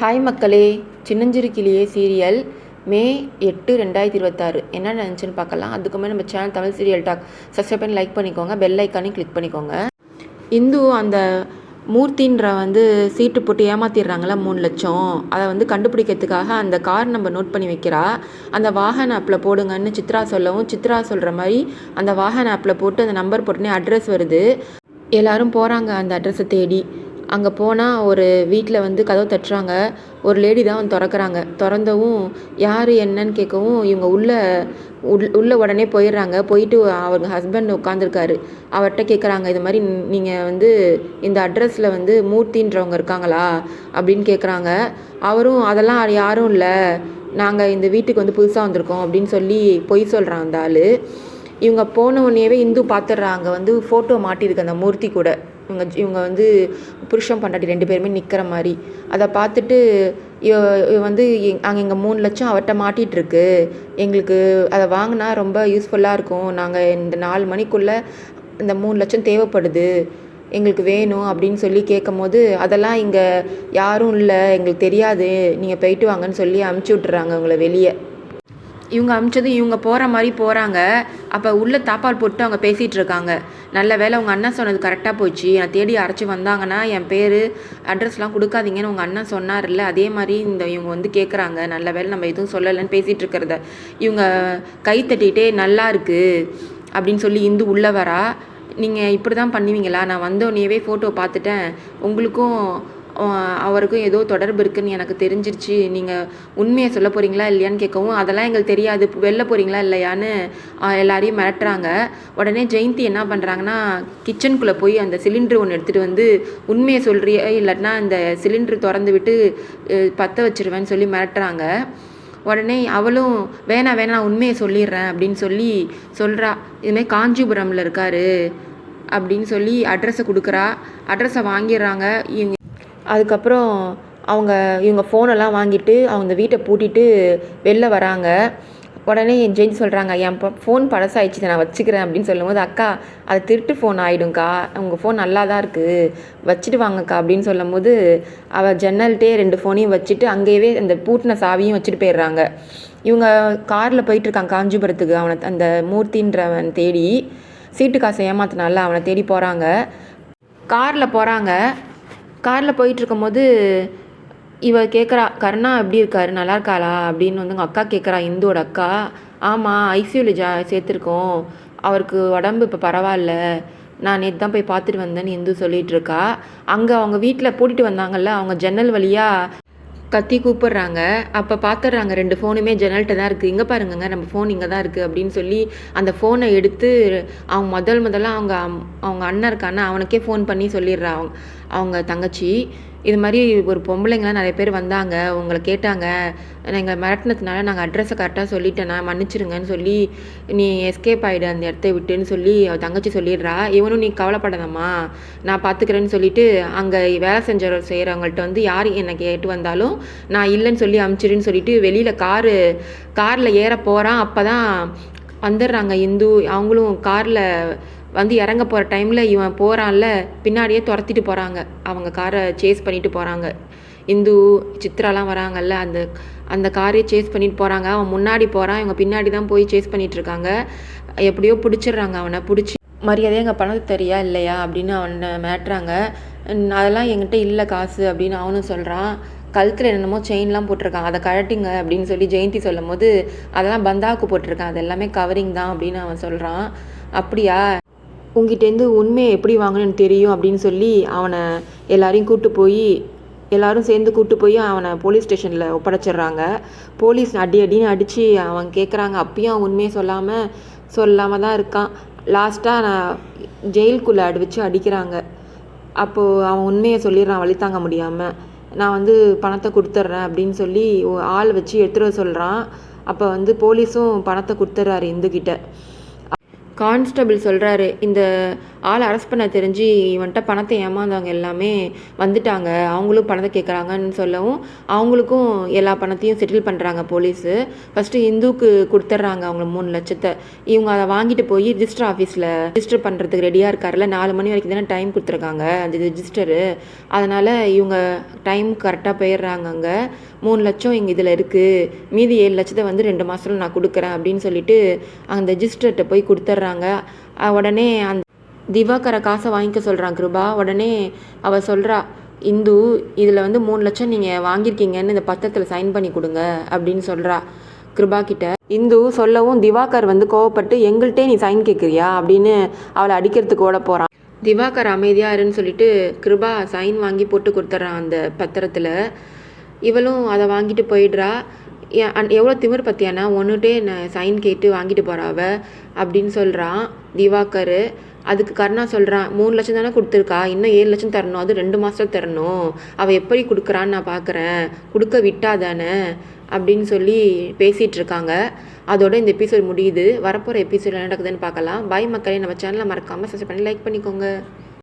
Hi மக்களே, சின்னஞ்சிறு கிளியே சீரியல் மே 8, 2026 என்ன நினச்சுன்னு பார்க்கலாம். அதுக்குமே நம்ம channel Tamil serial talk subscribe பண்ணி லைக் பண்ணிக்கோங்க, பெல் ஐக்கானையும் கிளிக் பண்ணிக்கோங்க. இந்து அந்த மூர்த்தின்ற சீட்டு போட்டு ஏமாத்திடுறாங்களா 3 லட்சம். அதை கண்டுபிடிக்கிறதுக்காக அந்த கார் நம்பர் நோட் பண்ணி வைக்கிறா. அந்த வாகன ஆப்பில் போடுங்கன்னு சித்ரா சொல்லவும், சித்ரா சொல்கிற மாதிரி அந்த வாகன ஆப்பில் போட்டு அந்த நம்பர் போட்டுனே அட்ரஸ் வருது. எல்லோரும் போகிறாங்க அந்த அட்ரஸை தேடி. அங்கே போனால் ஒரு வீட்டில் கதவு தட்டுறாங்க. ஒரு லேடி தான் திறக்கிறாங்க. திறந்தவும் யார் என்னன்னு கேட்கவும் இவங்க உள்ளே உடனே போயிடுறாங்க. போயிட்டு அவங்க ஹஸ்பண்ட் உட்காந்துருக்காரு. அவர்கிட்ட கேட்குறாங்க, இது மாதிரி நீங்கள் இந்த அட்ரஸில் மூர்த்தின்றவங்க இருக்காங்களா அப்படின்னு கேட்குறாங்க. அவரும் அதெல்லாம் யாரும் இல்லை, நாங்கள் இந்த வீட்டுக்கு புதுசாக வந்திருக்கோம் அப்படின்னு சொல்லி பொய் சொல்கிறான் அந்த ஆள். இவங்க போன உடனேவே இந்து பார்த்துடுறாங்க. ஃபோட்டோ மாட்டியிருக்கு அந்த மூர்த்தி கூட. இவங்க புருஷன் பொண்டாட்டி 2 பேருமே நிற்கிற மாதிரி. அதை பார்த்துட்டு அங்கே இங்கே 3 லட்சம் அவர்கிட்ட மாட்டிகிட்ருக்கு, எங்களுக்கு அதை வாங்கினா ரொம்ப யூஸ்ஃபுல்லாக இருக்கும், நாங்கள் இந்த 4 மணிக்குள்ளே இந்த 3 லட்சம் தேவைப்படுது, எங்களுக்கு வேணும் அப்படின்னு சொல்லி கேட்கும் போது, அதெல்லாம் இங்கே யாரும் இல்லை, எங்களுக்கு தெரியாது, நீங்கள் போயிட்டு வாங்கன்னு சொல்லி அமுச்சு விட்டுறாங்க அவங்கள வெளியே. இவங்க அமிச்சது இவங்க போகிற மாதிரி போகிறாங்க. அப்போ உள்ளே தாப்பால் போட்டு அவங்க பேசிகிட்டு இருக்காங்க. நல்ல வேலை உங்கள் அண்ணன் சொன்னது கரெக்டாக போச்சு, நான் தேடி அரைச்சி வந்தாங்கன்னா என் பேர் அட்ரஸ்லாம் கொடுக்காதீங்கன்னு உங்கள் அண்ணன் சொன்னார்ல, அதே மாதிரி இவங்க கேட்குறாங்க. நல்ல வேலை நம்ம எதுவும் சொல்லலைன்னு பேசிகிட்டு இருக்கிறத இவங்க கை தட்டிகிட்டே நல்லா இருக்குது அப்படின்னு சொல்லி இந்து உள்ளே வரா. நீங்கள் இப்படி தான் பண்ணுவீங்களா, நான் வந்தோடனேவே ஃபோட்டோ பார்த்துட்டேன், உங்களுக்கும் அவருக்கும் ஏதோ தொடர்பு இருக்குதுன்னு எனக்கு தெரிஞ்சிருச்சு, நீங்கள் உண்மையை சொல்ல போகிறீங்களா இல்லையான்னு கேட்கவும், அதெல்லாம் எங்களுக்கு தெரியாது, வெளில போகிறீங்களா இல்லையான்னு எல்லாரையும் மிரட்டுறாங்க. உடனே ஜெயந்தி என்ன பண்ணுறாங்கன்னா, கிச்சனுக்குள்ளே போய் அந்த சிலிண்டர் ஒன்று எடுத்துகிட்டு உண்மையை சொல்கிறியா இல்லைன்னா இந்த சிலிண்டர் திறந்து விட்டு பற்ற வச்சிருவேன்னு சொல்லி மிரட்டுறாங்க. உடனே அவளும் வேணாம் நான் உண்மையை சொல்லிடுறேன் அப்படின்னு சொல்லி சொல்கிறா. இதுமாதிரி காஞ்சிபுரமில் இருக்கார் அப்படின்னு சொல்லி அட்ரஸை கொடுக்குறா. அட்ரஸை வாங்கிடுறாங்க. அதுக்கப்புறம் இவங்க ஃபோனெல்லாம் வாங்கிட்டு அவங்க வீட்டை பூட்டிட்டு வெளில வராங்க. உடனே ஜெயந்தி சொல்கிறாங்க, என் ஃபோன் பழசாயிடுச்சு, நான் வச்சுக்கிறேன் அப்படின்னு சொல்லும்போது, அக்கா அது திருட்டு ஃபோன் ஆகிடும்க்கா, உங்கள் ஃபோன் நல்லா தான் இருக்குது, வச்சுட்டு வாங்கக்கா அப்படின்னு சொல்லும்போது, அவள் ஜன்னல்கிட்டே 2 ஃபோனையும் வச்சுட்டு அங்கேயே அந்த பூட்டின சாவியும் வச்சுட்டு போயிடுறாங்க. இவங்க காரில் போயிட்டுருக்காங்க காஞ்சிபுரத்துக்கு. அவனை அந்த மூர்த்தின்றவன் தேடி சீட்டு காசை ஏமாத்தினால அவனை தேடி போகிறாங்க. காரில் போயிட்டுருக்கும்போது இவ கேட்குறா, கருணா எப்படி இருக்காரு, நல்லா இருக்காளா அப்படின்னு உங்கள் அக்கா கேட்குறா, இந்துவோட அக்கா. ஆமாம், ஐசியூவில் சேர்த்துருக்கோம், அவருக்கு உடம்பு இப்போ பரவாயில்ல, நான் நேற்று தான் போய் பார்த்துட்டு வந்தேன்னு இந்து சொல்லிகிட்ருக்கா. அங்கே அவங்க வீட்டில் பூட்டிட்டு வந்தாங்கல்ல, அவங்க ஜன்னல் வழியாக கத்தி கூப்பிட்றாங்க. அப்போ பார்த்துட்றாங்க 2 ஃபோனுமே ஜன்னல்கிட்ட தான் இருக்குது. இங்கே பாருங்கங்க, நம்ம ஃபோன் இங்கே தான் இருக்குது அப்படின்னு சொல்லி அந்த ஃபோனை எடுத்து அவங்க முதல்ல அவங்க அண்ணன் இருக்கான அவனுக்கே ஃபோன் பண்ணி சொல்லிடுறா அவங்க தங்கச்சி. இது மாதிரி ஒரு பொம்பளைங்களாம் நிறைய பேர் வந்தாங்க, உங்களை கேட்டாங்க, எங்களை மிரட்டினதுனால நாங்கள் அட்ரஸை கரெக்டாக சொல்லிட்டேன், நான் மன்னிச்சிருங்கன்னு சொல்லி நீ எஸ்கேப் ஆகிடு அந்த இடத்த விட்டுன்னு சொல்லி அவள் தங்கச்சி சொல்லிடுறா. இவனும் நீ கவலைப்படாதம்மா நான் பார்த்துக்கிறேன்னு சொல்லிட்டு அங்கே வேலை செய்கிறவங்கள்ட்ட யார் என்னை கேட்டு வந்தாலும் நான் இல்லைன்னு சொல்லி அமுச்சிருன்னு சொல்லிட்டு வெளியில் காரில் ஏற போகிறான். அப்போ தான் வந்துடுறாங்க இந்து. அவங்களும் காரில் இறங்க போகிற டைமில் இவன் போகிறான்ல, பின்னாடியே துரத்திட்டு போகிறாங்க, அவங்க காரை சேஸ் பண்ணிட்டு போகிறாங்க. இந்து சித்ராலாம் வராங்கல்ல, அந்த காரையே சேஸ் பண்ணிட்டு போகிறாங்க. அவன் முன்னாடி போகிறான், இவங்க பின்னாடி தான் போய் சேஸ் பண்ணிகிட்ருக்காங்க. எப்படியோ பிடிச்சிடுறாங்க. அவனை பிடிச்சி மரியாதையாக எங்கள் பணத்தை தெரியா இல்லையா அப்படின்னு அவனை மேட்டுறாங்க. அதெல்லாம் என்கிட்ட இல்லை காசு அப்படின்னு அவனும் சொல்கிறான். கழுத்தில் என்னென்னமோ செயின்லாம் போட்டிருக்கான், அதை கழட்டிங்க அப்படின்னு சொல்லி ஜெயந்தி சொல்லும் போது, அதெல்லாம் பந்தாவுக்கு போட்டிருக்கான், அது எல்லாமே கவரிங் தான் அப்படின்னு அவன் சொல்கிறான். அப்படியா, உங்ககிட்டேருந்து உண்மையை எப்படி வாங்கணும்னு தெரியும் அப்படின்னு சொல்லி அவனை எல்லாரும் சேர்ந்து கூப்பிட்டு போய் அவனை போலீஸ் ஸ்டேஷனில் ஒப்படைச்சிட்றாங்க. போலீஸ் அடின்னு அடித்து அவன் கேட்குறாங்க. அப்பயும் அவன் உண்மையை சொல்லாமல் தான் இருக்கான். லாஸ்ட்டாக நான் ஜெயிலுக்குள்ளே வச்சு அடிக்கிறாங்க. அப்போது அவன் உண்மையை சொல்லிடுறான் வழி தாங்க முடியாமல். நான் பணத்தை கொடுத்துட்றேன் அப்படின்னு சொல்லி ஆள் வச்சு எடுத்துகிட்டு சொல்கிறான். அப்போ போலீஸும் பணத்தை கொடுத்துட்றாரு இந்துக்கிட்ட. கான்ஸ்டபிள் சொல்கிறாரு, இந்த ஆளை அரெஸ்ட் பண்ண தெரிஞ்சு இவன்ட்ட பணத்தை ஏமாந்தவங்க எல்லாமே வந்துட்டாங்க, அவங்களும் பணத்தை கேட்குறாங்கன்னு சொல்லவும் அவங்களுக்கும் எல்லா பணத்தையும் செட்டில் பண்ணுறாங்க போலீஸு. ஃபஸ்ட்டு இந்துவுக்கு கொடுத்துட்றாங்க அவங்க 3 லட்சத்தை. இவங்க அதை வாங்கிட்டு போய் ரிஜிஸ்டர் ஆஃபீஸில் ரிஜிஸ்டர் பண்ணுறதுக்கு ரெடியாக இருக்காருல்ல, 4 மணி வரைக்கும் தானே டைம் கொடுத்துருக்காங்க அந்த ரிஜிஸ்டரு. அதனால் இவங்க டைம் கரெக்டாக போயிடுறாங்க. அங்கே 3 லட்சம் இங்கே இதில் இருக்குது, மீதி 7 லட்சத்தை வந்து 2 மாதத்தில் நான் கொடுக்குறேன் அப்படின்னு சொல்லிட்டு அந்த ரிஜிஸ்டர்கிட்ட போய் கொடுத்துட்றாங்க. உடனே அந்த திவாகரை காசை வாங்கிக்க சொல்கிறான் கிருபா. உடனே அவள் சொல்கிறா, இந்து இதில் வந்து 3 லட்சம் நீங்கள் வாங்கியிருக்கீங்கன்னு இந்த பத்திரத்தில் சைன் பண்ணி கொடுங்க அப்படின்னு சொல்கிறா கிருபா கிட்ட. இந்து சொல்லவும் திவாகர் வந்து கோவப்பட்டு, எங்கள்கிட்டே நீ சைன் கேட்குறியா அப்படின்னு அவளை அடிக்கிறதுக்கு ஓட போகிறான். திவாகர் அமைதியாக இருன்னு சொல்லிட்டு கிருபா சைன் வாங்கி போட்டு கொடுத்துட்றான் அந்த பத்திரத்தில். இவளும் அதை வாங்கிட்டு போயிடுறா. எவ்வளோ திமிர் பற்றியானா, ஒன்றுட்டே நான் சைன் கேட்டு வாங்கிட்டு போகிறாவ அப்படின்னு சொல்கிறான் திவாகர். அதுக்கு கருணா சொல்கிறான், 3 லட்சம் தானே கொடுத்துருக்கா, இன்னும் 7 லட்சம் தரணும், அது 2 மாதத்துல தரணும், அவள் எப்படி கொடுக்குறான்னு நான் பார்க்குறேன், கொடுக்க விட்டா தானே அப்படின்னு சொல்லி பேசிகிட்டு இருக்காங்க. அதோட இந்த எபிசோட் முடியுது. வரப்போகிற எபிசோட் என்ன நடக்குதுன்னு பார்க்கலாம். பாய் மக்களே, நம்ம சேனலை மறக்காமல் சப்ஸ்கிரைப் பண்ணி லைக் பண்ணிக்கோங்க.